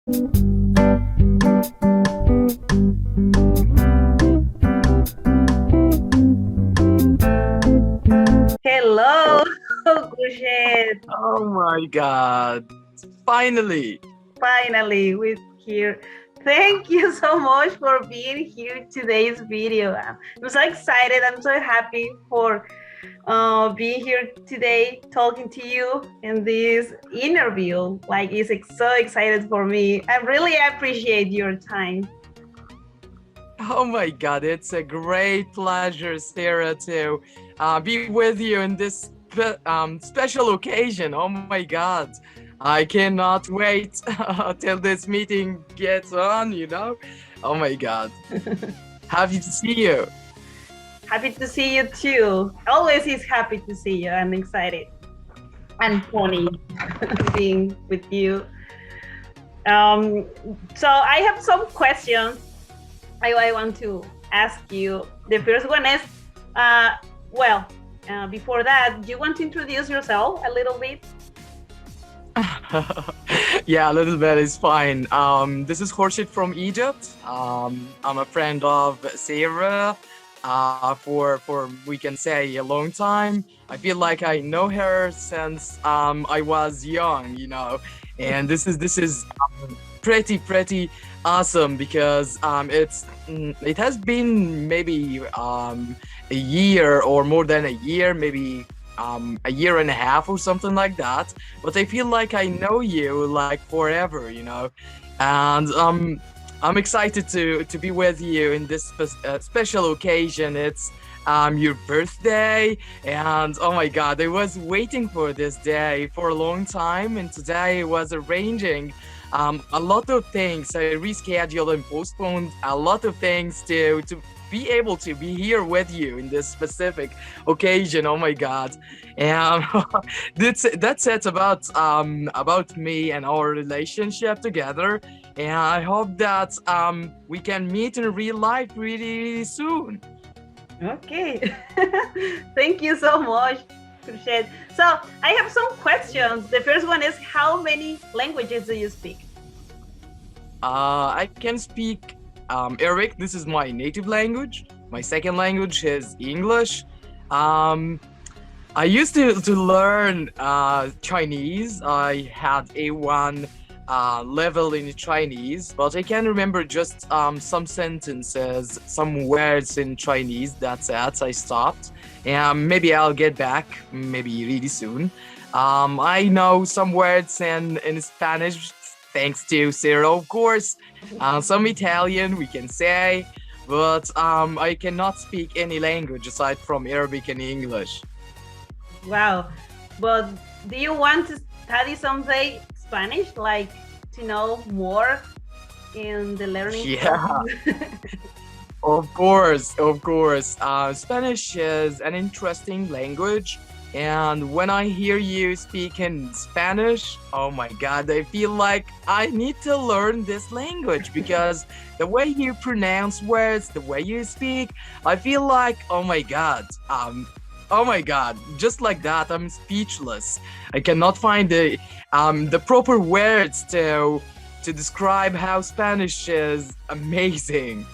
Hello, Khourshed. Oh my God. Finally. Finally, we're here. Thank you so much for being here in today's video. I'm so excited. I'm so happy for being here today, talking to you in this interview. Like, so excited for me. I really appreciate your time. Oh my God. It's a great pleasure, Sarah, to be with you in this special occasion. Oh my God. I cannot wait till this meeting gets on. Oh my God. Happy to see you. Happy to see you too. Always is happy to see you. I'm excited and funny being with you. So I have some questions I want to ask you. The first one is, before that, do you want to introduce yourself a little bit? Yeah, a little bit is fine. This is Khourshed from Egypt. I'm a friend of Sarah for we can say a long time. I feel like I know her since I was young. And this is pretty awesome because it has been maybe a year or more than a year, maybe a year and a half or something like that. But I feel like I know you like forever. And I'm excited to be with you in this special occasion. It's your birthday, and oh my God, I was waiting for this day for a long time, and today I was arranging a lot of things. I rescheduled and postponed a lot of things to be able to be here with you in this specific occasion. Oh my God. And that's it about me and our relationship together. And I hope that we can meet in real life really soon. Okay. Thank you so much, Khourshed. So I have some questions. The first one is, how many languages do you speak? I can speak Arabic. This is my native language. My second language is English. Um, I used to learn Chinese. I had A1 level in Chinese, but I can remember just some sentences, some words in Chinese. That's it. I stopped. And maybe I'll get back, maybe really soon. I know some words in Spanish, thanks to Sarah, of course. Some Italian, we can say, but I cannot speak any language aside from Arabic and English. Wow. But do you want to study someday Spanish, like to know more in the learning Yeah, process? of course, of course. Spanish is an interesting language, and when I hear you speak in Spanish, oh my God, I feel like I need to learn this language because the way you pronounce words, the way you speak, I feel like, oh my God, just like that, I'm speechless. I cannot find the proper words to describe how Spanish is amazing.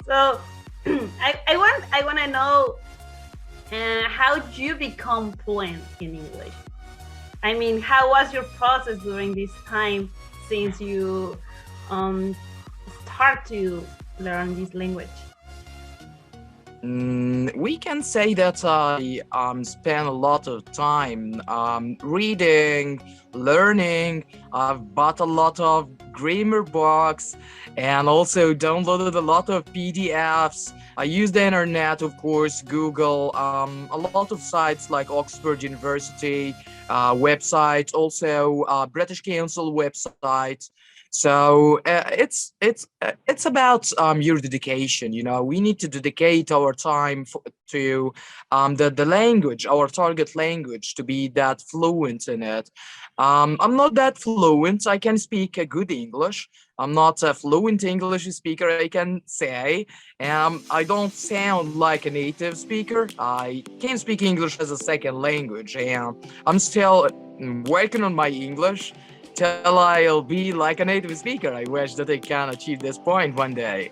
So I want to know how did you become fluent in English? I mean, how was your process during this time since you start to learn this language? We can say that I spent a lot of time reading, learning. I've bought a lot of grammar books and also downloaded a lot of PDFs. I use the internet, of course, Google, a lot of sites like Oxford University websites, also British Council websites. So it's about your dedication. We need to dedicate our time to the language, our target language, to be that fluent in it. I'm not that fluent. I can speak a good English. I'm not a fluent English speaker, I can say. I don't sound like a native speaker. I can speak English as a second language, and I'm still working on my English. till I'll be like a native speaker. I wish that I can achieve this point one day.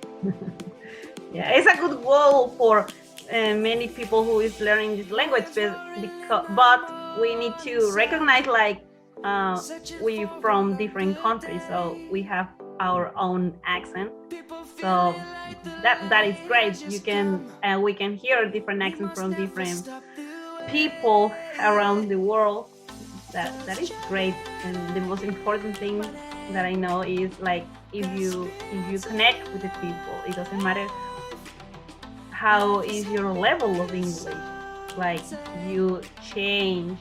Yeah, it's a good goal for many people who is learning this language, but we need to recognize like we from different countries, so we have our own accent. So that is great. You can we can hear different accents from different people around the world. That is great. And the most important thing that I know is like if you connect with the people, it doesn't matter how is your level of English. Like you change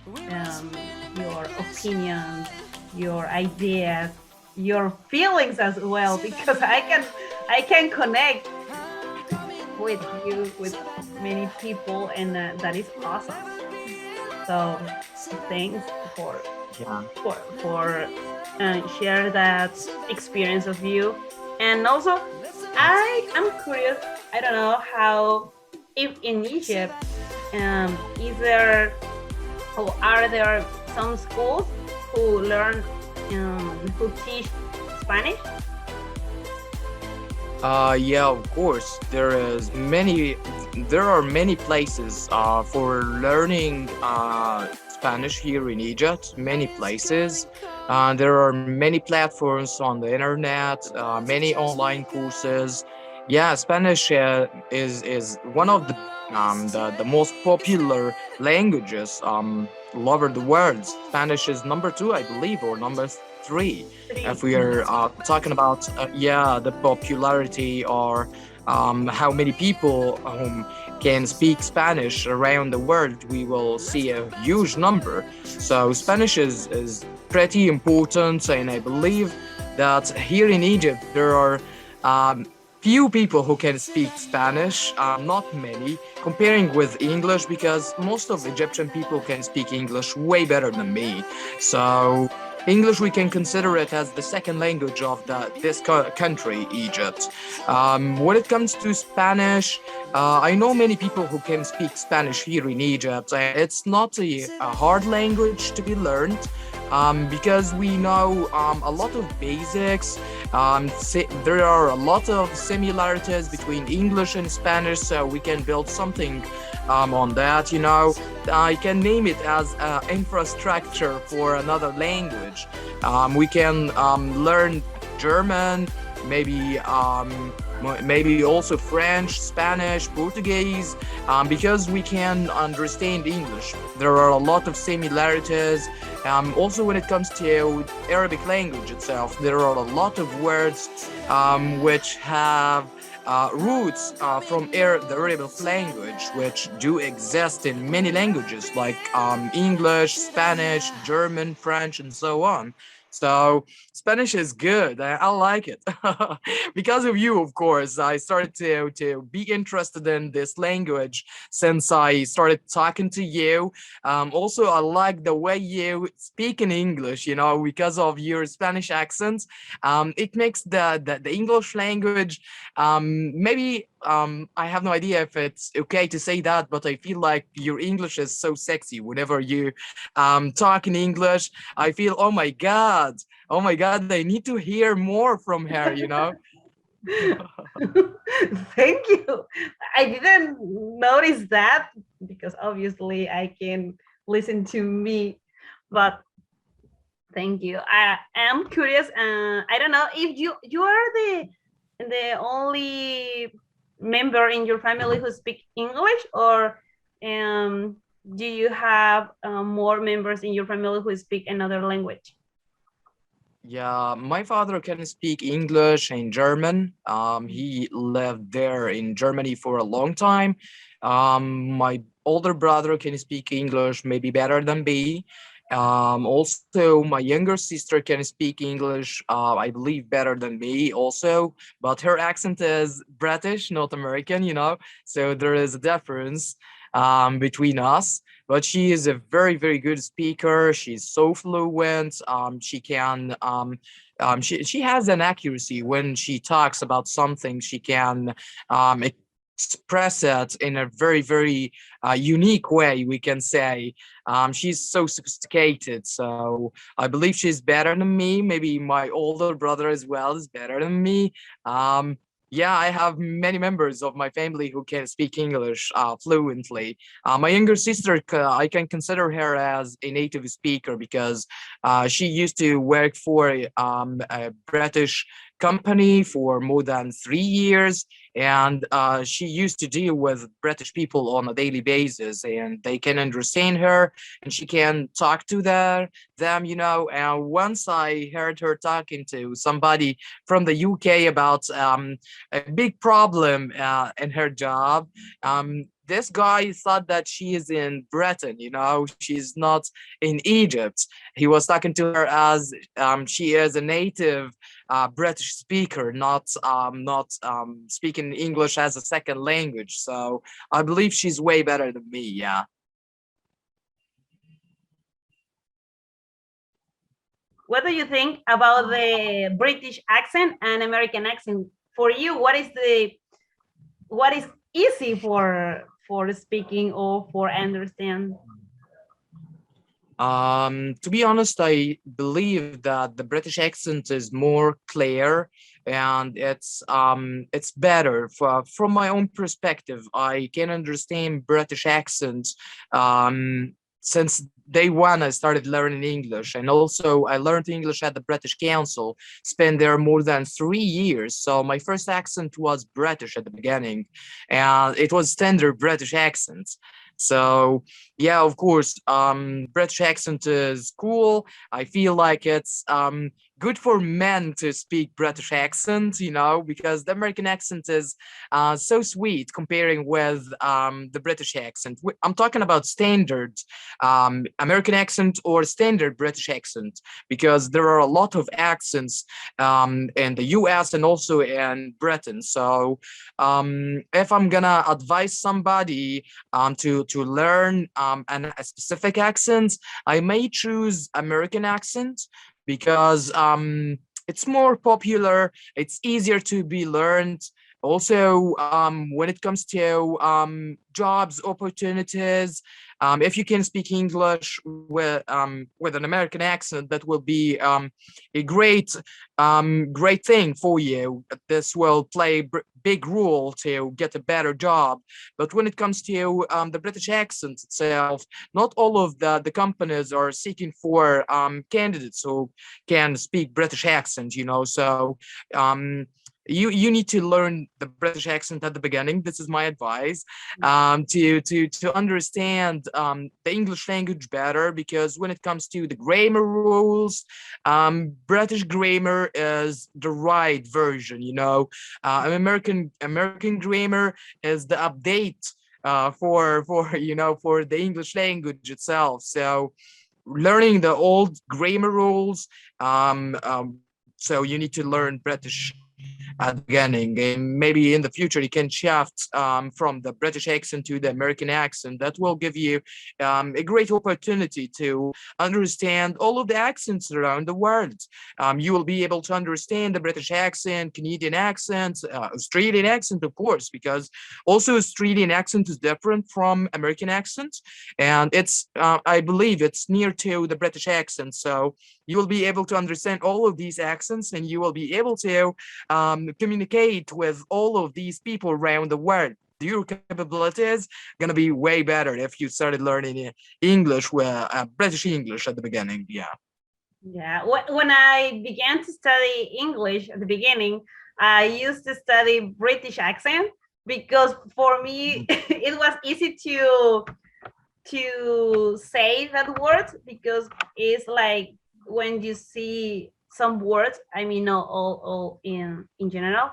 your opinions, your ideas, your feelings as well. Because I can connect with you with many people, and that is awesome. So thanks for Yeah. share that experience of you. And also I am curious, I don't know how, if in Egypt is there or are there some schools who learn who teach Spanish? Yeah, of course. There are many places for learning Spanish here in Egypt. Many places. There are many platforms on the internet, many online courses. Yeah, Spanish is one of the most popular languages all over the world. Spanish is number two, I believe, or number three, Three. if we are talking about yeah, the popularity, or how many people can speak Spanish around the world. We will see a huge number. So Spanish is pretty important, and I believe that here in Egypt there are few people who can speak Spanish, not many, comparing with English, because most of Egyptian people can speak English way better than me. So English, we can consider it as the second language of this country, Egypt. When it comes to Spanish, I know many people who can speak Spanish here in Egypt. It's not a hard language to be learned, because we know a lot of basics. There are a lot of similarities between English and Spanish, so we can build something on that. I can name it as infrastructure for another language. We can learn German, maybe also French, Spanish, Portuguese, because we can understand English. There are a lot of similarities. Also, when it comes to Arabic language itself, there are a lot of words which have roots from the Arabic language, which do exist in many languages like English, Spanish, German, French, and so on. So Spanish is good. I like it. Because of you, of course, I started to be interested in this language since I started talking to you. Also, I like the way you speak in English, because of your Spanish accent. It makes the English language, maybe I have no idea if it's okay to say that, but I feel like your English is so sexy. Whenever you talk in English, I feel, oh my God, I need to hear more from her. Thank you. I didn't notice that because obviously I can listen to me, but thank you. I am curious. I don't know if you are the only member in your family who speak English, or do you have more members in your family who speak another language? Yeah, my father can speak English and German. He lived there in Germany for a long time. My older brother can speak English maybe better than me. Also, my younger sister can speak English, I believe, better than me also, but her accent is British, not American. So there is a difference between us. But she is a very, very good speaker. She's so fluent. She has an accuracy when she talks about something. She can express it in a very unique way, we can say. She's so sophisticated, so I believe she's better than me. Maybe my older brother as well is better than me. Yeah, I have many members of my family who can speak English fluently. My younger sister, I can consider her as a native speaker because she used to work for a British company for more than 3 years, and she used to deal with British people on a daily basis, and they can understand her, and she can talk to them, you know. And once I heard her talking to somebody from the UK about a big problem in her job. This guy thought that she is in Britain, you know, she's not in Egypt. He was talking to her as she is a native British speaker, not speaking English as a second language. So I believe she's way better than me. Yeah. What do you think about the British accent and American accent? For you, what is easy for speaking or for understand? To be honest, I believe that the British accent is more clear and it's better from my own perspective. I can understand British accent since day one I started learning English, and also I learned English at the British Council, spent there more than 3 years. So my first accent was British at the beginning, and it was standard British accent. So yeah, of course, British accent is cool. I feel like it's good for men to speak British accent, you know, because the American accent is so sweet comparing with the British accent. I'm talking about standard American accent or standard British accent, because there are a lot of accents in the US and also in Britain. So if I'm gonna advise somebody to learn a specific accent, I may choose American accent because it's more popular, it's easier to be learned. Also, when it comes to jobs opportunities, if you can speak English with an American accent, that will be a great thing for you. This will play big role to get a better job. But when it comes to the British accent itself, not all of the companies are seeking for candidates who can speak British accent, you know. So you need to learn the British accent at the beginning. This is my advice, to understand the English language better, because when it comes to the grammar rules, British grammar is the right version, you know. American grammar is the update for you know, for the English language itself. So learning the old grammar rules, so you need to learn British at the beginning, and maybe in the future you can shift from the British accent to the American accent. That will give you a great opportunity to understand all of the accents around the world. You will be able to understand the British accent, Canadian accent, Australian accent, of course, because also Australian accent is different from American accent, and it's I believe it's near to the British accent. So you will be able to understand all of these accents, and you will be able to communicate with all of these people around the world. Your capabilities gonna be way better if you started learning English with British English at the beginning. Yeah. Yeah, when I began to study English at the beginning, I used to study British accent because for me it was easy to say that word, because it's like when you see some words, I mean not all in general,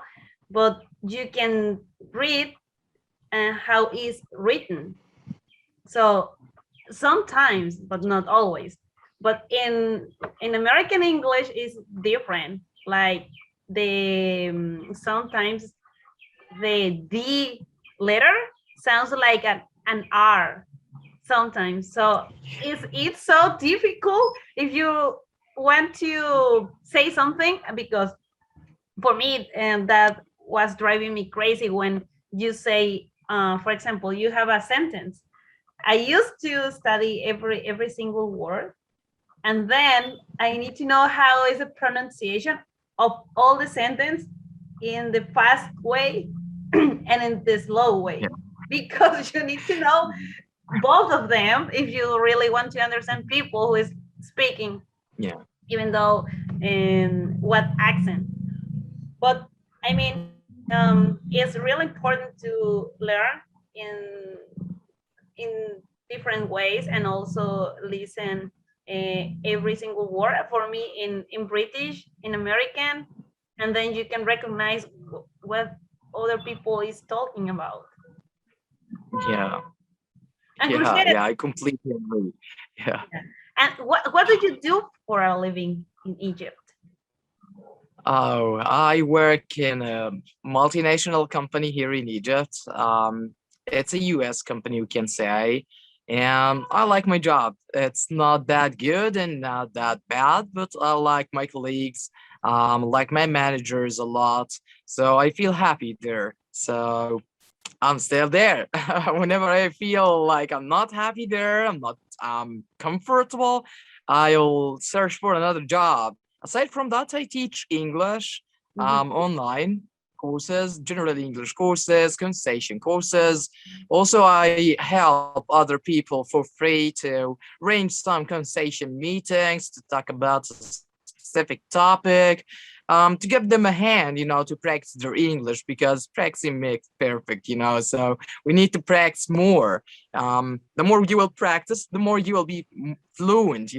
but you can read how it's written. So sometimes, but not always. But in American English is different. Like the sometimes the D letter sounds like an R sometimes. So it's so difficult if you want to say something, because for me, and that was driving me crazy when you say, for example, you have a sentence. I used to study every single word, and then I need to know how is the pronunciation of all the sentence in the fast way and in the slow way, Yeah. because you need to know both of them if you really want to understand people who is speaking, Yeah. even though in what accent. But I mean, it's really important to learn in in different ways and also listen every single word. For me, in British, in American, and then you can recognize what other people is talking about. Yeah. And Yeah. Khourshed, Yeah. I completely agree. Yeah. yeah. And what do you do for a living in Egypt? Oh, I work in a multinational company here in Egypt. It's a US company, we can say. And I like my job. It's not that good and not that bad, but I like my colleagues, like my managers a lot. So I feel happy there. So I'm still there. Whenever I feel like I'm not happy there, I'm not comfortable, I'll search for another job. Aside from that, I teach English Mhm. online courses, generally English courses, conversation courses. Also, I help other people for free to arrange some conversation meetings to talk about a specific topic, to give them a hand, to practice their English because practicing makes perfect, so we need to practice more. The more you will practice, the more you will be fluent,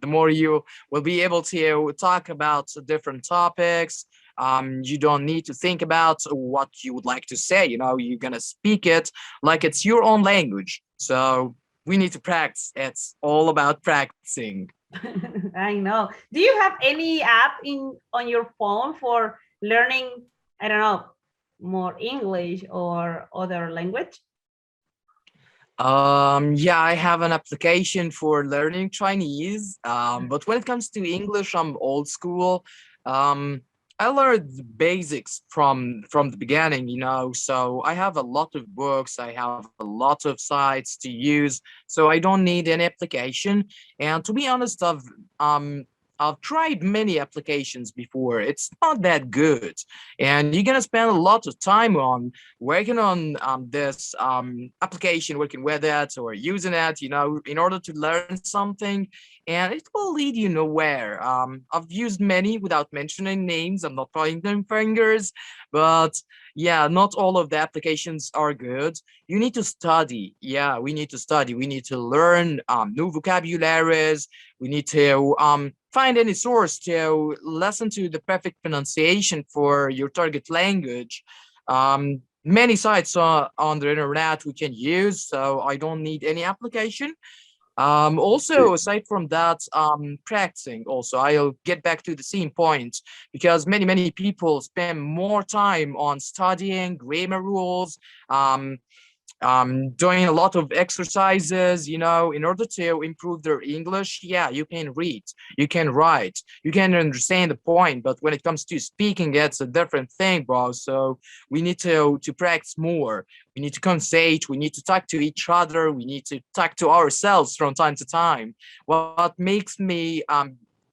the more you will be able to talk about different topics. You don't need to think about what you would like to say, you're gonna speak it like it's your own language. So we need to practice. It's all about practicing. I know. Do you have any app in on your phone for learning, I don't know, more English or other language? Yeah, I have an application for learning Chinese. But when it comes to English, I'm old school. Um, I learned the basics from the beginning, so I have a lot of books, I have a lot of sites to use, so I don't need any application. And to be honest, um I've tried many applications before. It's not that good. And you're gonna spend a lot of time on working on this application, working with it or using it, in order to learn something, and it will lead you nowhere. I've used many without mentioning names. I'm not pointing fingers, but yeah, not all of the applications are good. You need to study. Yeah, we need to study. We need to learn new vocabularies. We need to find any source to listen to the perfect pronunciation for your target language. Many sites on the internet we can use, so I don't need any application. Also, aside from that, practicing also, I'll get back to the same point because many people spend more time on studying grammar rules, um, doing a lot of exercises, in order to improve their English. Yeah, you can read, you can write, you can understand the point, but when it comes to speaking, it's a different thing, bro. So we need to practice more. We need to conversate. We need to talk to each other. We need to talk to ourselves from time to time. What makes me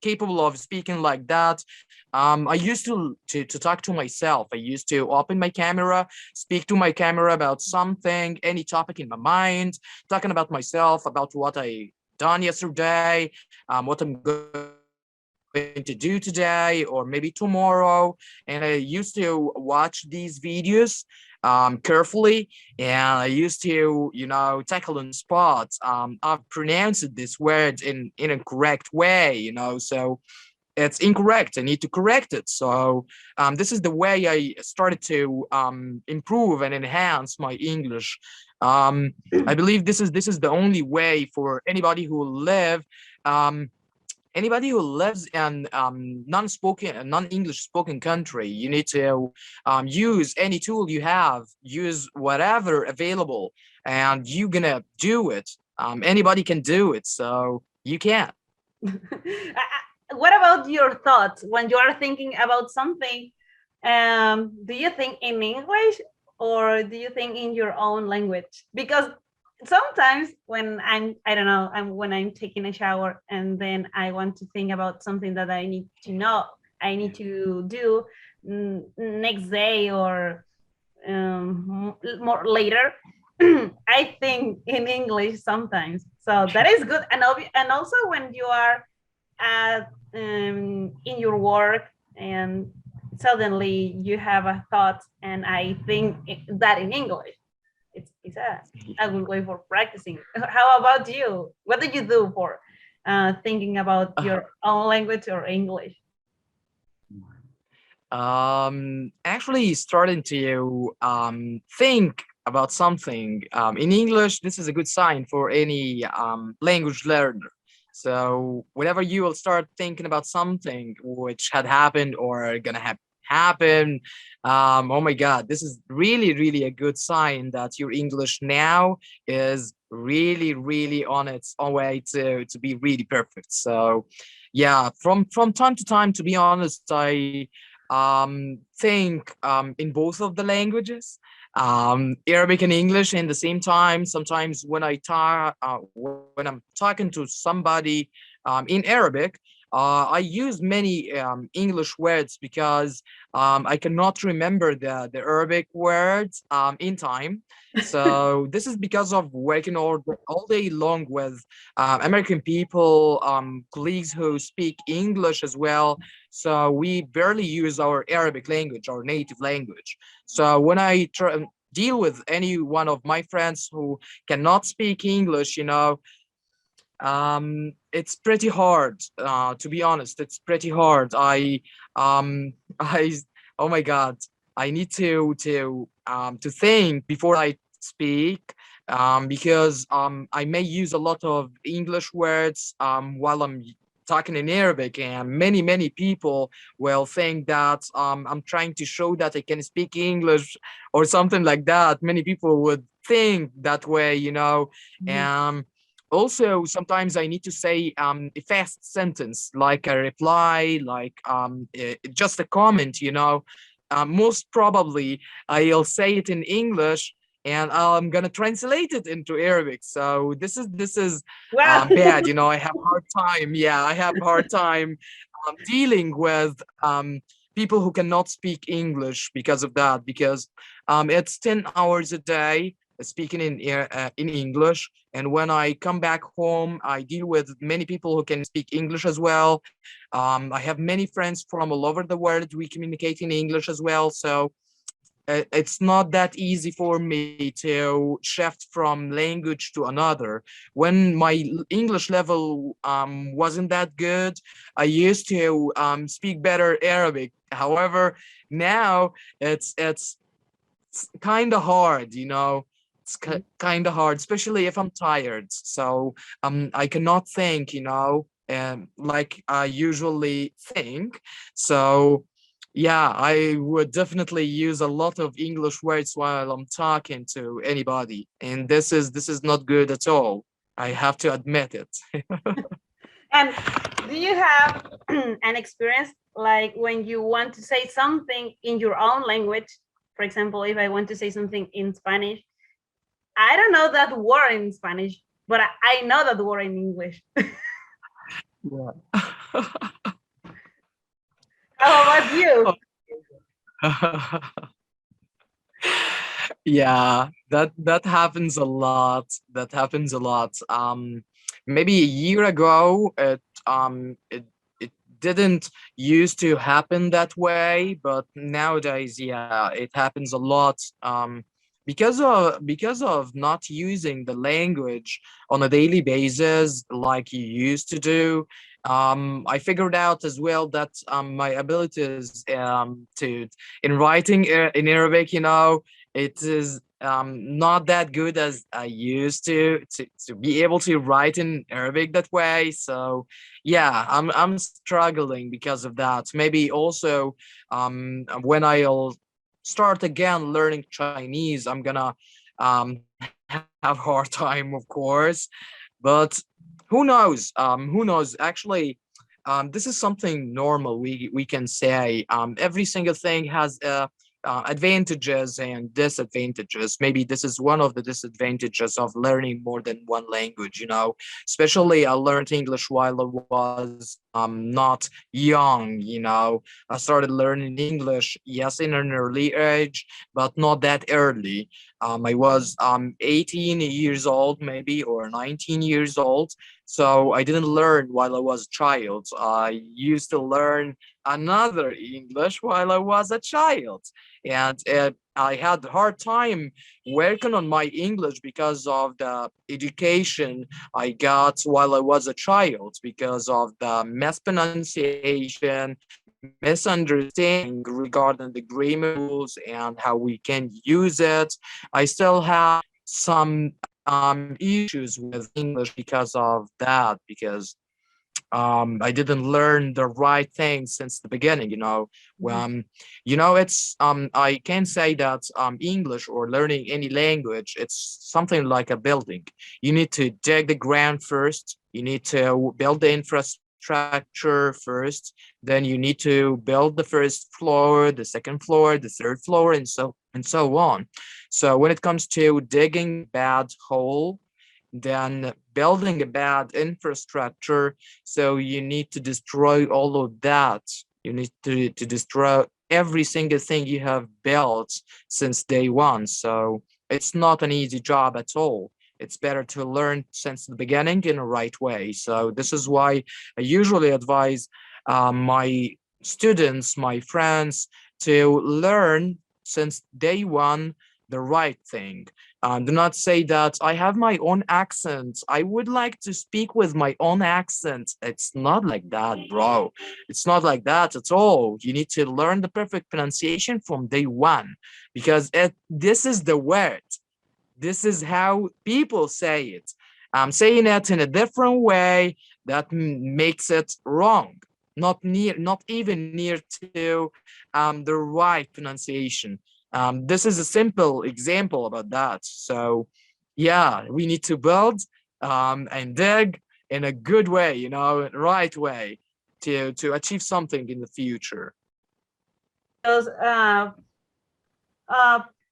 capable of speaking like that? I used to talk to myself. I used to open my camera, speak to my camera about something, any topic in my mind, talking about myself, about what I done yesterday, what I'm going to do today, or maybe tomorrow. And I used to watch these videos carefully, and I used to, tackle on spot. I've pronounced this word in a correct way, so it's incorrect. I need to correct it. So this is the way I started to improve and enhance my English. Um, I believe this is the only way for anybody who lives in non-English spoken country. You need to use any tool you have, use whatever available, and you're gonna do it. Anybody can do it, so you can. What about your thoughts when you are thinking about something? Do you think in English or do you think in your own language? Because sometimes when I don't know, when I'm taking a shower and then I want to think about something that I need to know, I need to do next day or more later, I think in English sometimes. So that is good. And also when you are at in your work and suddenly you have a thought and I think that in English, it's a good way for practicing. How about you? What do you do for thinking about your own language or English? Actually starting to think about something in English. This is a good sign for any language learner. So whenever you will start thinking about something which had happened or gonna happen, oh my God, this is really, really a good sign that your English now is really, really on its own way to be really perfect. So yeah, from time to time, to be honest, I think in both of the languages, Arabic and English in the same time. Sometimes when when I'm talking to somebody in Arabic, I use many English words because I cannot remember the Arabic words in time. So this is because of working all day long with American people, colleagues who speak English as well. So we barely use our Arabic language, our native language. So when I deal with any one of my friends who cannot speak English, it's pretty hard. To be honest, it's pretty hard. I, oh my God, I need to think before I speak. Because I may use a lot of English words while I'm talking in Arabic, and many people will think that I'm trying to show that I can speak English or something like that. Many people would think that way. Mhm. Um, Also, sometimes I need to say a fast sentence, like a reply, like just a comment. Most probably, I'll say it in English and I'm gonna translate it into Arabic. So this is Wow. bad. I have hard time. Yeah, I have hard time dealing with people who cannot speak English because of that. Because it's 10 hours a day speaking in English, and when I come back home, I deal with many people who can speak English as well. I have many friends from all over the world. We communicate in English as well. So it's not that easy for me to shift from language to another. When my English level wasn't that good, I used to speak better Arabic. However, now it's kind of hard. It's kind of hard, especially if I'm tired. So I cannot think, like I usually think. So yeah, I would definitely use a lot of English words while I'm talking to anybody, and this is not good at all. I have to admit it. And do you have an experience like when you want to say something in your own language? For example, if I want to say something in Spanish, I don't know that word in Spanish, but I know that word in English. Yeah. How about you? Yeah, that happens a lot. That happens a lot. Maybe a year ago, it didn't used to happen that way, but nowadays, yeah, it happens a lot. Because of not using the language on a daily basis like you used to do. I figured out as well that my abilities in writing in Arabic, it is not that good as I used to be able to write in Arabic that way. So yeah, I'm struggling because of that. Maybe also when I'll start again learning Chinese, I'm gonna have hard time, of course. But who knows? Who knows? Actually, this is something normal. We can say every single thing has advantages and disadvantages. Maybe this is one of the disadvantages of learning more than one language, you know. Especially I learned English while I was not young, you know. I started learning English, yes, in an early age, but not that early. I was 18 years old, maybe, or 19 years old. So I didn't learn while I was a child. I used to learn another English while I was a child, and I had a hard time working on my English because of the education I got while I was a child, because of the mispronunciation, misunderstanding regarding the grammar rules and how we can use it. I still have some issues with English because of that, because I didn't learn the right things since the beginning, you know. Mhm. You know, it's I can say that English or learning any language, it's something like a building. You need to dig the ground first, you need to build the infrastructure first, then you need to build the first floor, the second floor, the third floor, and so on. So when it comes to digging a bad hole, then building a bad infrastructure, so you need to destroy all of that. You need to destroy every single thing you have built since day one. So it's not an easy job at all. It's better to learn since the beginning in a right way. So this is why I usually advise my students, my friends, to learn since day one the right thing. Do not say that I have my own accent. I would like to speak with my own accent. It's not like that, bro. It's not like that at all. You need to learn the perfect pronunciation from day one, because this is the word. This is how people say it. I'm saying it in a different way that makes it wrong. Not even near to the right pronunciation. This is a simple example about that. So, yeah, we need to build and dig in a good way, you know, right way to achieve something in the future. Because uh,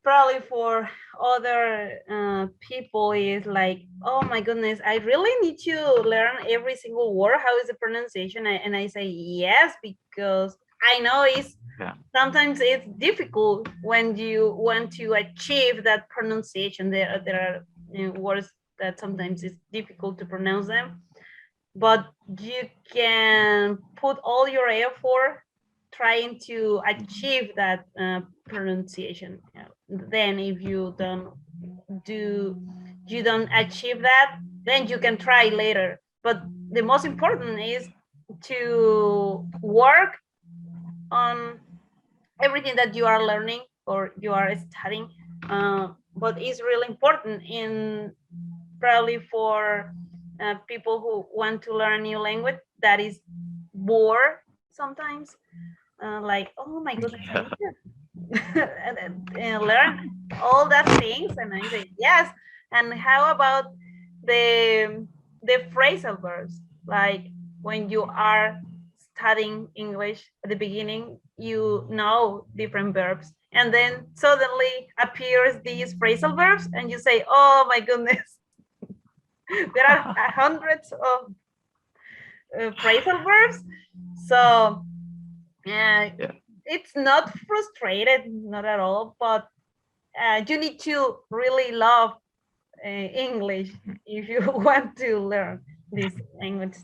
probably for other people is like, oh my goodness, I really need to learn every single word. How is the pronunciation? And I say yes, because I know it's Yeah. sometimes it's difficult when you want to achieve that pronunciation. There are words that sometimes it's difficult to pronounce them, but you can put all your effort trying to achieve that pronunciation. Then if do you don't achieve that, then you can try later. But the most important is to work on everything that you are learning or you are studying. But it's really important in probably for people who want to learn a new language that is bored sometimes. Like, oh my goodness, I Yeah. need to learn all that things, and I say yes. And how about the phrasal verbs? Like when you are studying English at the beginning, you know different verbs, and then suddenly appears these phrasal verbs, and you say, "Oh my goodness, there are hundreds of phrasal verbs." So uh, Yeah. it's not frustrated, not at all, but you need to really love English if you want to learn this language,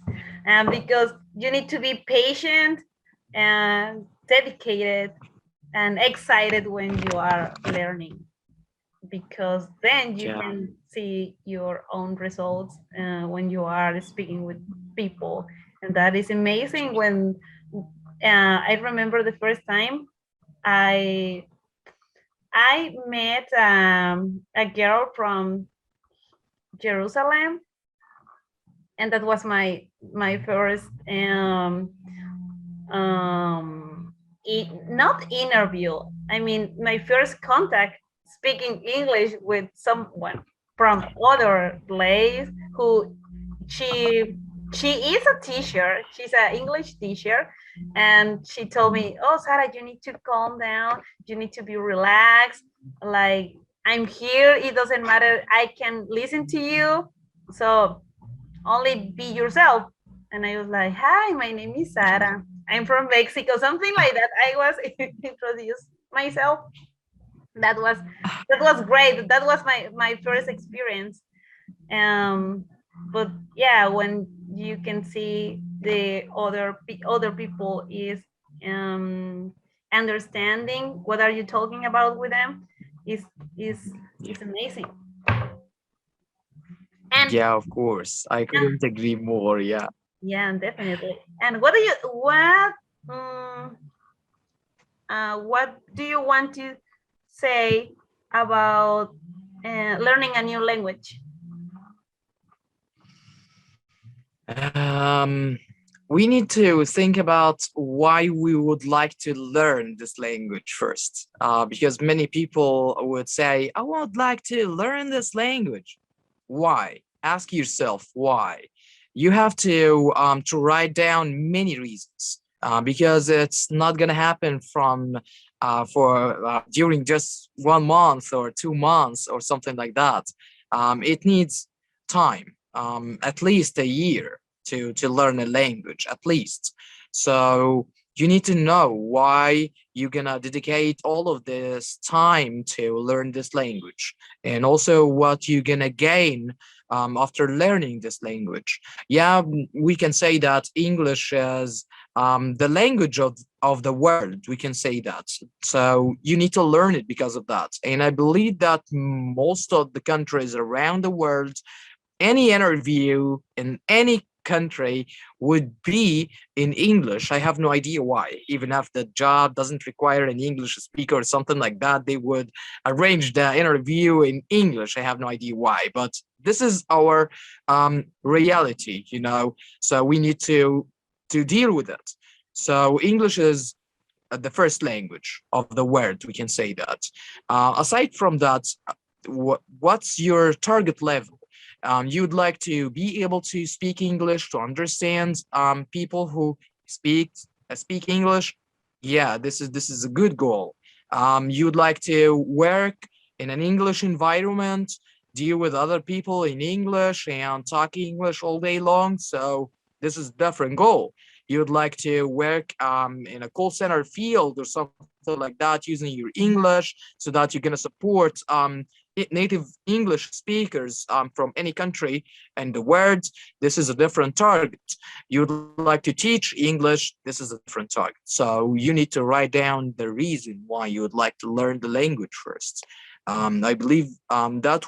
because you need to be patient and dedicated and excited when you are learning, because then you Yeah. can see your own results when you are speaking with people, and that is amazing. When I remember the first time I met a girl from Jerusalem, and that was my first not interview. I mean, my first contact speaking English with someone from other place who she she is a teacher. She's an English teacher. And she told me, oh, Sarah, you need to calm down. You need to be relaxed. Like, I'm here. It doesn't matter. I can listen to you. So only be yourself. And I was like, hi, my name is Sarah. I'm from Mexico, something like that. I was introduced myself. That was that was great. That was my first experience. Um, but yeah, when you can see the other people is um, understanding what are you talking about with them is is amazing. And Yeah, of course. I couldn't agree more. Yeah. yeah, definitely. And um, what do you want to say about learning a new language? Um, we need to think about why we would like to learn this language first. Because many people would say, I would like to learn this language. Why? Ask yourself why. You have to write down many reasons. Because it's not gonna happen from for during just 1 month or 2 months or something like that. It needs time, at least a year to learn a language, at least. So you need to know why you're gonna dedicate all of this time to learn this language, and also what you're gonna gain after learning this language. Yeah, we can say that English is the language of the world. We can say that. So you need to learn it because of that. And I believe that most of the countries around the world, any interview in any country would be in English. I have no idea why. Even if the job doesn't require an English speaker or something like that, they would arrange the interview in English. I have no idea why, but this is our reality, you know. So we need to deal with it. So English is the first language of the world. We can say that. Aside from that, what's your target level? You'd like to be able to speak English, to understand people who speak speak English. Yeah, this is a good goal. You'd like to work in an English environment, deal with other people in English and talk English all day long. So this is a different goal. You'd like to work in a call center field or something like that using your English so that you're going to support native English speakers from any country in the world. This is a different target. You'd like to teach English. This is a different target. So you need to write down the reason why you would like to learn the language first. I believe that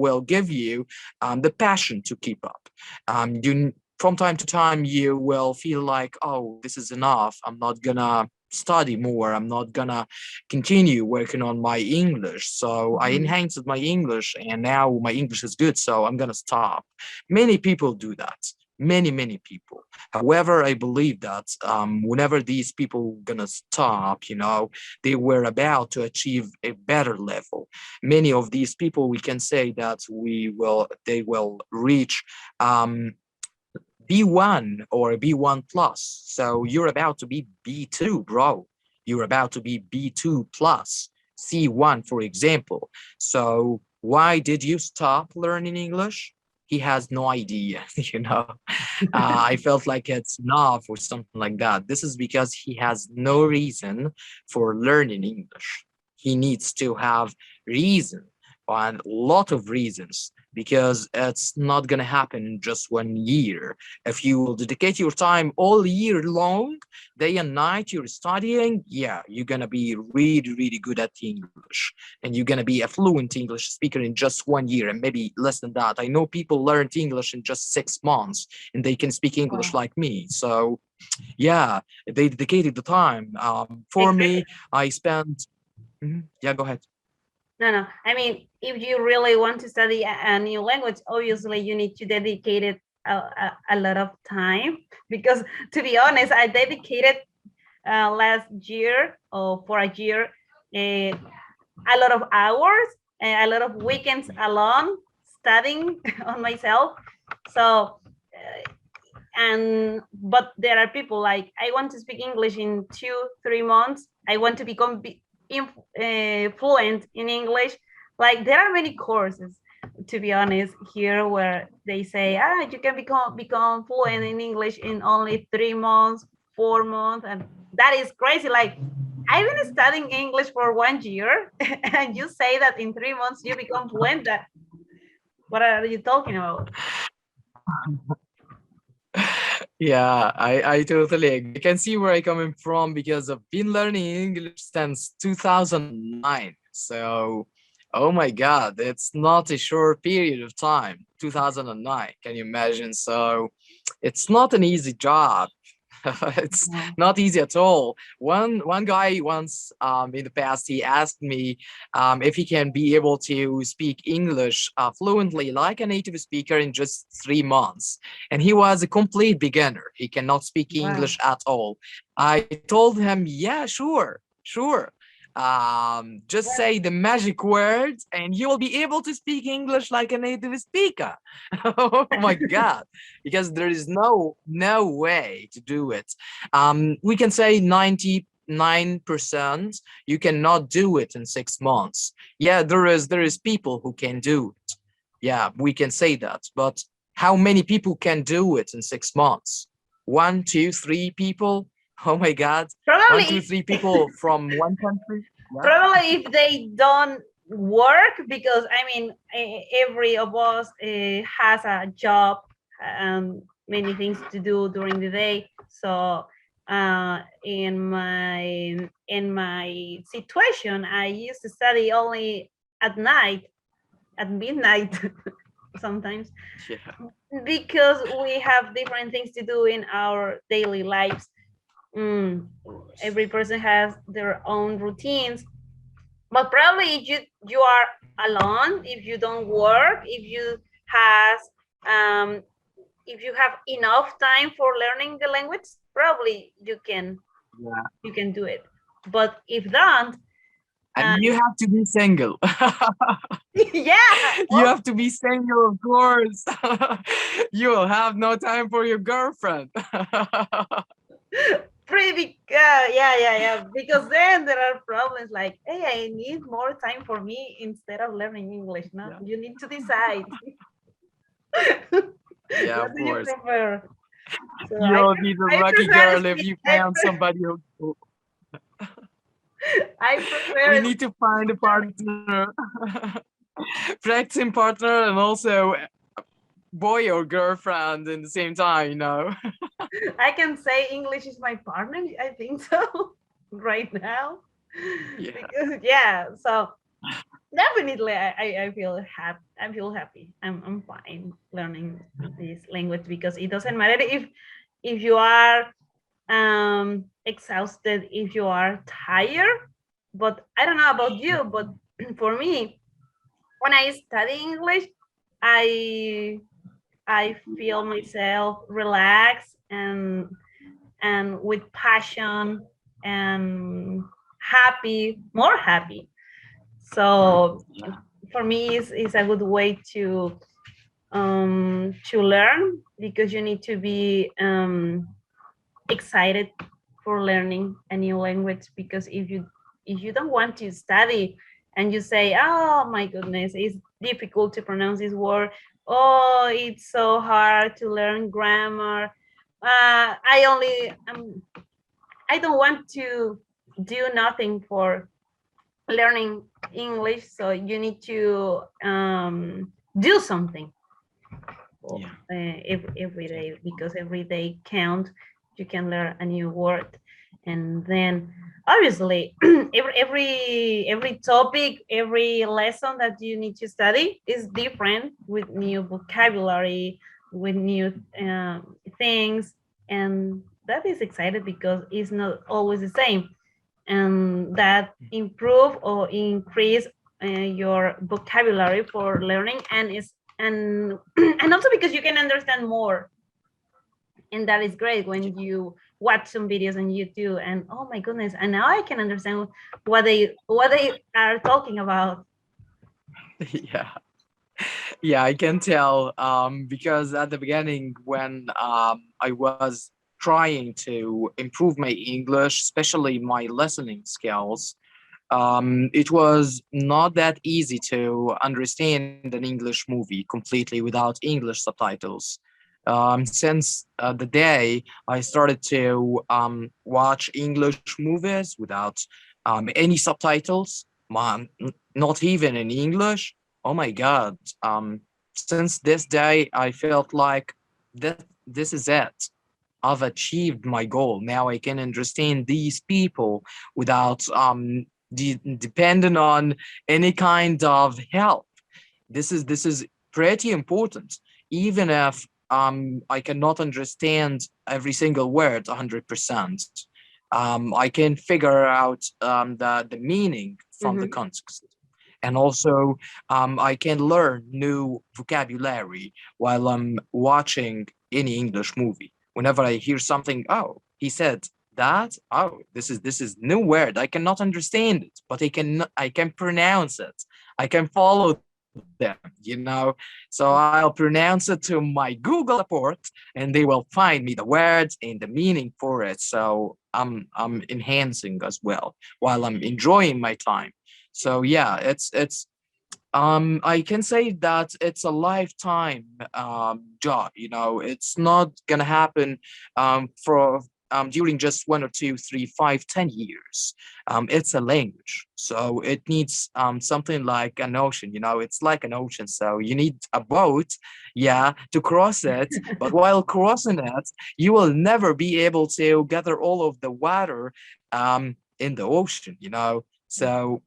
will give you the passion to keep up. You From time to time you will feel like, oh, this is enough. I'm not gonna study more. I'm not gonna continue working on my English. So I enhanced my English and now my English is good. So I'm gonna stop. Many people do that. Many people. However, I believe that whenever these people gonna stop, they were about to achieve a better level. Many of these people, we can say that they will reach B1 or B1 plus. So you're about to be B2, bro. You're about to be B2 plus, C1, for example. So why did you stop learning English? He has no idea, I felt like it's enough or something like that. This is because he has no reason for learning English. He needs to have reason, and a lot of reasons, because it's not going to happen in just 1 year. If you will dedicate your time all year long, day and night, you're studying, yeah, you're going to be really, really good at English. And you're going to be a fluent English speaker in just 1 year and maybe less than that. I know people learned English in just 6 months and they can speak English Wow. like me. So, yeah, they dedicated the time. For me, Exactly. I spent. Yeah, go ahead. No, no. I mean, if you really want to study a new language, obviously you need to dedicate it a lot of time. Because to be honest, I dedicated last year or for a year uh, a lot of hours and a lot of weekends alone studying on myself. So but there are people like, I want to speak English in 2-3 months. I want to become fluent in English. Like there are many courses, to be honest, here where they say, you can become fluent in English in only 3 months, 4 months, and that is crazy. Like I've been studying English for 1 year, and you say that in 3 months you become fluent. That what are you talking about? Yeah, I totally agree. I can see where I'm coming from because I've been learning English since 2009. So, oh my God, it's not a short period of time. 2009, can you imagine? So, it's not an easy job. It's No. not easy at all. One guy once in the past he asked me if he can be able to speak English fluently like a native speaker in just 3 months, and he was a complete beginner. He cannot speak Wow. English at all. I told him, yeah, sure, sure. Just Well, say the magic words and you will be able to speak English like a native speaker. Oh my God, because there is no way to do it. We can say 99% you cannot do it in 6 months. Yeah, there is people who can do it. Yeah, we can say that. But how many people can do it in 6 months? One, two, three people? Oh my God. One, two, probably three people from one country? Yeah. probably if they don't work, because I mean, every of us has a job and many things to do during the day. So in my situation, I used to study only at night, at midnight, sometimes, Yeah. because we have different things to do in our daily lives. Mm, every person has their own routines, but probably if you are alone, if you don't work, has um if you have enough time for learning the language, probably Yeah. you can do it. But if not, And you have to be single. yeah. You have to be single, of course. You will have no time for your girlfriend. Pretty yeah, because then there are problems like, hey, I need more time for me instead of learning English. No, Yeah. you need to decide. Yeah, What of do you course. prefer? So You'll be the I lucky prefer girl if speak you found somebody who I we prefer need to find a partner, practicing partner, and also boy or girlfriend in the same time, you know. I can say English is my partner. I think so right now, Yeah. because yeah. So definitely, I feel happy. I feel happy. I'm fine learning this language, because it doesn't matter if you are exhausted, if you are tired. But I don't know about you, but for me, when I study English, I I feel myself relaxed and with passion and happy, more happy. So for me, it's a good way to learn, because you need to be excited for learning a new language. Because if you don't want to study and you say, oh my goodness, it's difficult to pronounce this word, oh, it's so hard to learn grammar, I don't want to do nothing for learning English. So you need to do something Yeah. every day, because every day count. You can learn a new word, and then obviously every topic, every lesson that you need to study is different, with new vocabulary, with new things, and that is excited because it's not always the same, and that improve or increase your vocabulary for learning, and and also because you can understand more, and that is great when you watch some videos on YouTube, and oh my goodness, and now I can understand what they are talking about. Yeah. Yeah, I can tell. Because at the beginning, when I was trying to improve my English, especially my listening skills, it was not that easy to understand an English movie completely without English subtitles. Since the day I started to watch English movies without any subtitles, not even in English. Oh my God. Since this day, I felt like this is it. I've achieved my goal. Now I can understand these people without depending on any kind of help. This is pretty important. Even if I cannot understand every single word 100%, I can figure out the meaning from the Mhm. context. And also, I can learn new vocabulary while I'm watching any English movie. Whenever I hear something, oh, he said that. Oh, this is new word. I cannot understand it, but I can pronounce it. I can follow them. So I'll pronounce it to my Google support, and they will find me the words and the meaning for it. So I'm enhancing as well while I'm enjoying my time. So yeah, it's I can say that it's a lifetime job. It's not gonna happen for during just 1 or 2, 3, 5, 10 years. It's a language, so it needs something like an ocean. It's like an ocean, so you need a boat, yeah, to cross it. But while crossing it, you will never be able to gather all of the water in the ocean. So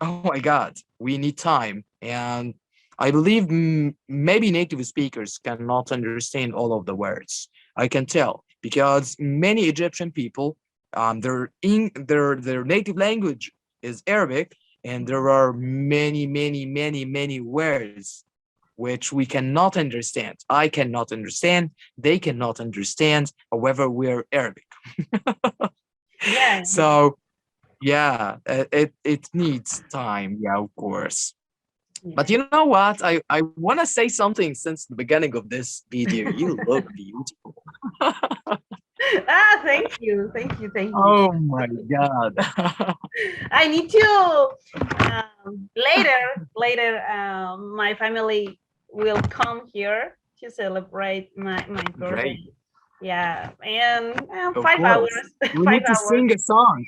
oh my God, we need time. And I believe maybe native speakers cannot understand all of the words. I can tell because many Egyptian people, their native language is Arabic, and there are many, many, many, many words which we cannot understand. I cannot understand. They cannot understand. However, we're Arabic. Yeah. So yeah, it needs time. Yeah, of course. But Yeah. you know what? I want to say something since the beginning of this video. You look beautiful. Thank you, thank you, thank you. Oh my God. I need to later. My family will come here to celebrate my birthday. Great. Yeah, and Of 5 hours. course. We 5 hours. need to sing a song.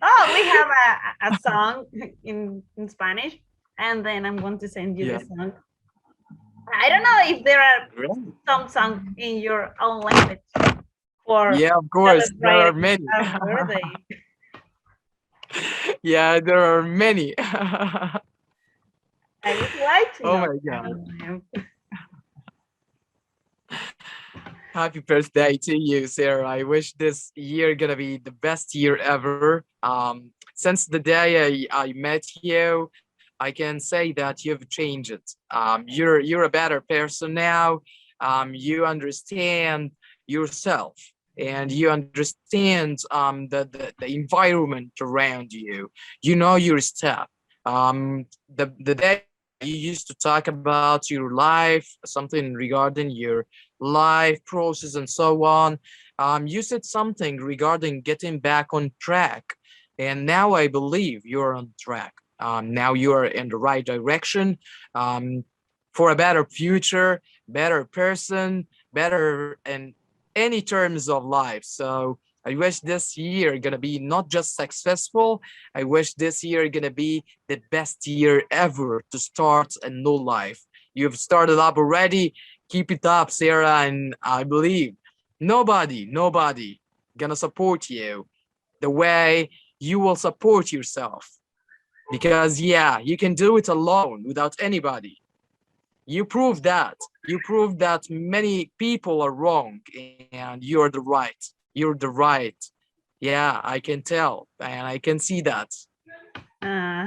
Oh, we have a song in Spanish, and then I'm going to send you the Yeah. song. I don't know if there are Great. some songs in your own language for Yeah, of course. There are celebrating many. a birthday. Yeah, there are many. I would like to Oh know my God. them. Happy birthday to you, Sarah. I wish this year gonna be the best year ever. Since the day I met you, I can say that you've changed it. You're a better person now. You understand yourself and you understand the environment around you. You know your step. The day you used to talk about your life, something regarding your life process and so on. You said something regarding getting back on track, and now I believe you're on track. Now you are in the right direction um, for a better future, better person, better in any terms of life. So I wish this year gonna be not just successful. I wish this year gonna be the best year ever to start a new life. You've started up already. Keep it up, Sarah, and I believe nobody gonna support you the way you will support yourself. Because yeah, you can do it alone without anybody. You prove that. You prove that many people are wrong and you're the right. You're the right. Yeah, I can tell and I can see that.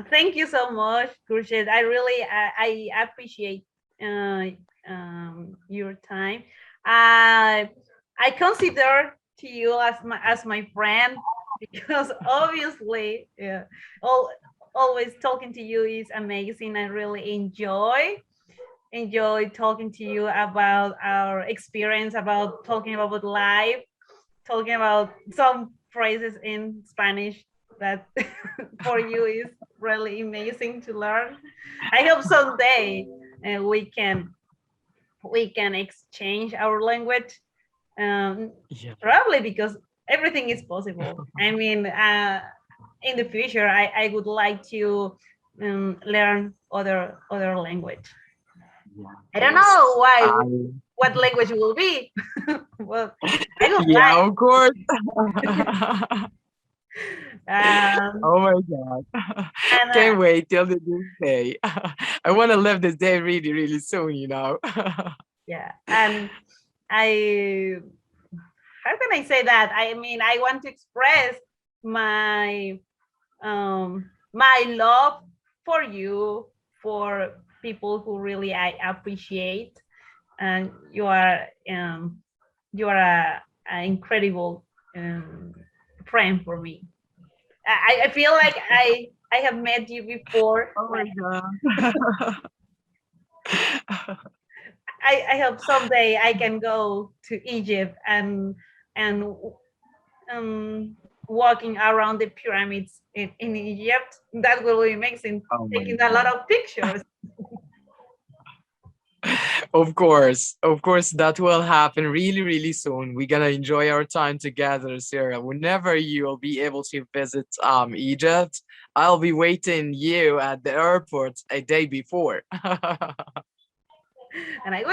Thank you so much, Khourshed. I really I appreciate uh, your time. I I consider to you as my friend because obviously, yeah, all. always talking to you is amazing. I really enjoy talking to you about our experience, about talking about life, talking about some phrases in Spanish that for you is really amazing to learn. I hope someday we can exchange our language. Yeah. Probably because everything is possible. I mean, in the future, I would like to learn other language. Yeah, of I don't know course. why, what language will be. Well, I would Yeah, of course. like. Oh my God. And Can't wait till the new day. I want to live this day really, really soon, you know? yeah, and I, how can I say that? I mean, I want to express my my love for you, for people who really I appreciate, and you are a incredible friend for me. I feel like I have met you before. Oh my Like God. I hope someday I can go to Egypt and um, walking around the pyramids in Egypt. That will be amazing. Oh my Taking a lot God. of pictures. Of course, that will happen really, really soon. We're gonna enjoy our time together, Sarah. Whenever you'll be able to visit Egypt, I'll be waiting you at the airport a day before. And I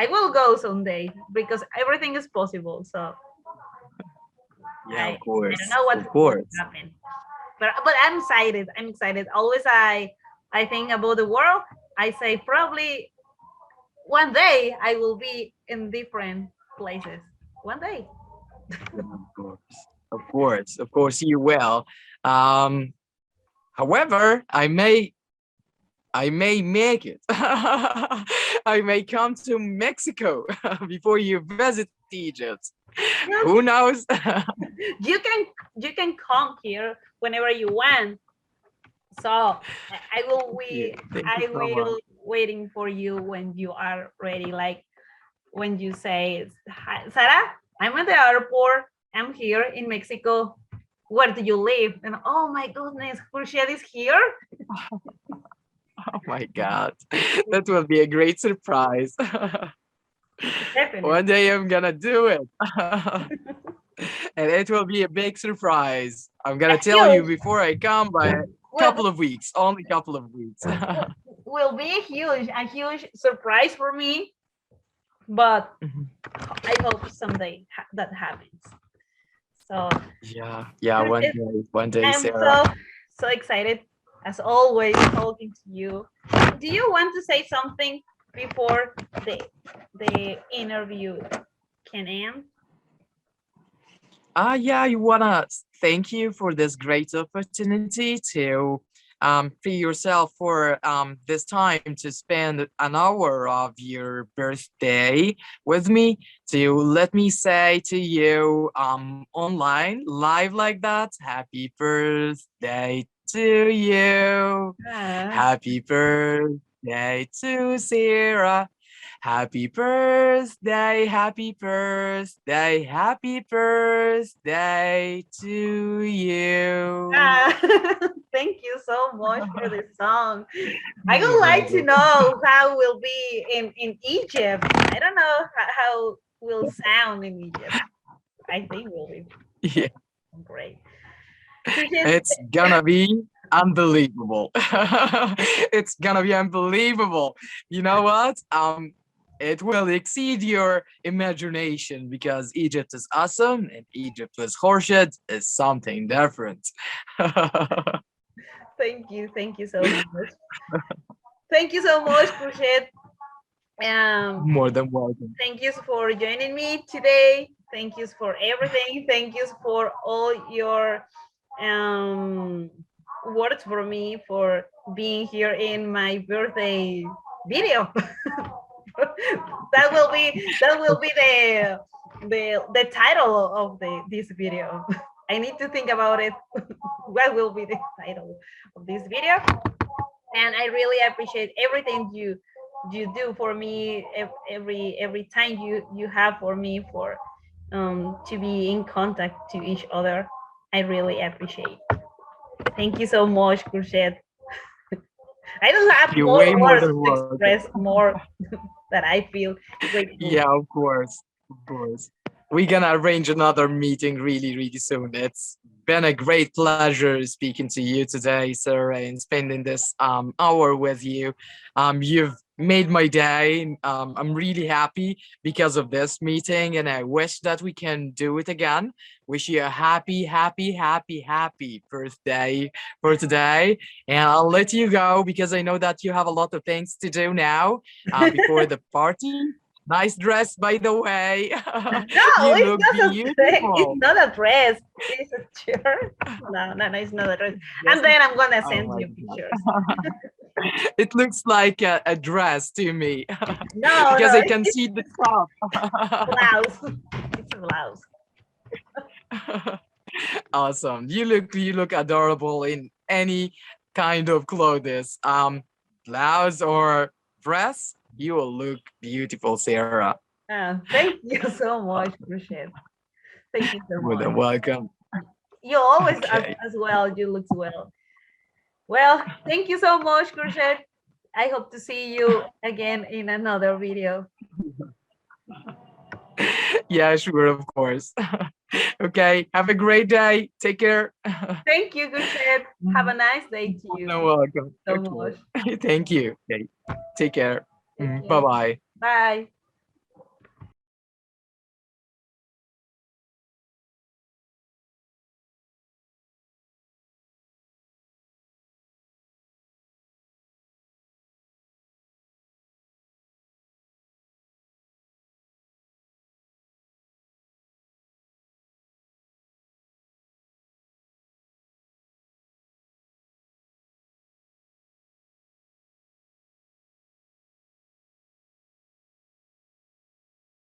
will go someday because everything is possible. So Yeah, I don't know what of will course. happen. But I'm excited. I'm excited. Always I think about the world. I say probably one day I will be in different places. One day. Yeah, of course you will. Um, However, I may make it. I may come to Mexico before you visit Egypt. Who Yes, knows? you can come here whenever you want. So I will Yeah, we thank you I so much. will waiting for you when you are ready. Like when you say, "Hi, Sarah, I'm at the airport. I'm here in Mexico. Where do you live?" And oh my goodness, Khourshed is here. Oh my God. That will be a great surprise. Definitely. One day I'm gonna do it. And it will be a big surprise. I'm gonna A tell you huge before I come by a will couple of weeks, only couple of weeks. will be a huge surprise for me. But Mhm. I hope someday that happens. So Yeah, one day, I'm Sarah. so excited as always talking to you. Do you want to say something before the interview can end? Yeah, I wanna thank you for this great opportunity to free yourself for this time to spend an hour of your birthday with me, to let me say to you online, live like that, happy birthday to you. Ah, Happy birthday to Sarah. Happy birthday, happy birthday, happy birthday to you. ah. Thank you so much for the song. I You're would like to welcome. know how will be in Egypt. I don't know how will sound in Egypt. I think will be Yeah, great. Christian, it's gonna be unbelievable. It's gonna be unbelievable. You know what? It will exceed your imagination because Egypt is awesome and Egypt with Khourshed is something different. thank you so much. Thank you so much, Khourshed. Um, More than welcome. thank you for joining me today. Thank you for everything. Thank you for all your um, words for me for being here in my birthday video. That will be the title of this video. I need to think about it. What will be the title of this video? And I really appreciate everything you do for me, every time you have for me, for to be in contact to each other. I really appreciate. Thank you so much, Khourshed. I don't have You're more way more words than to welcome. express more that I feel grateful. Yeah, of course. Of course. We're gonna arrange another meeting really, really soon. It's been a great pleasure speaking to you today, Sarah, and spending this hour with you. You've made my day. I'm really happy because of this meeting, and I wish that we can do it again. Wish you a happy, happy, happy, happy birthday for today. And I'll let you go because I know that you have a lot of things to do now before the party. Nice dress, by the way. No, You it's look just a it's beautiful. not a dress. It's a shirt. No, no, no, it's not a dress. Yes. And then I'm gonna Oh send my you God. pictures. It looks like a dress to me No, because no, I it's, can it's see the top. blouse. It's a blouse. Awesome. You look adorable in any kind of clothes. Blouse or dress, you will look beautiful, Sarah. Thank you so much, Khourshed. Thank you so More much. than welcome. You always Okay. as well. You look well. Well, thank you so much, Khourshed. I hope to see you again in another video. Yeah, sure, of course. Okay. Have a great day. Take care. Thank you, Khourshed. Have a nice day to More you. than Thank welcome. you so much. Okay. Thank you. Okay. Take care. Take Bye care. bye. Bye.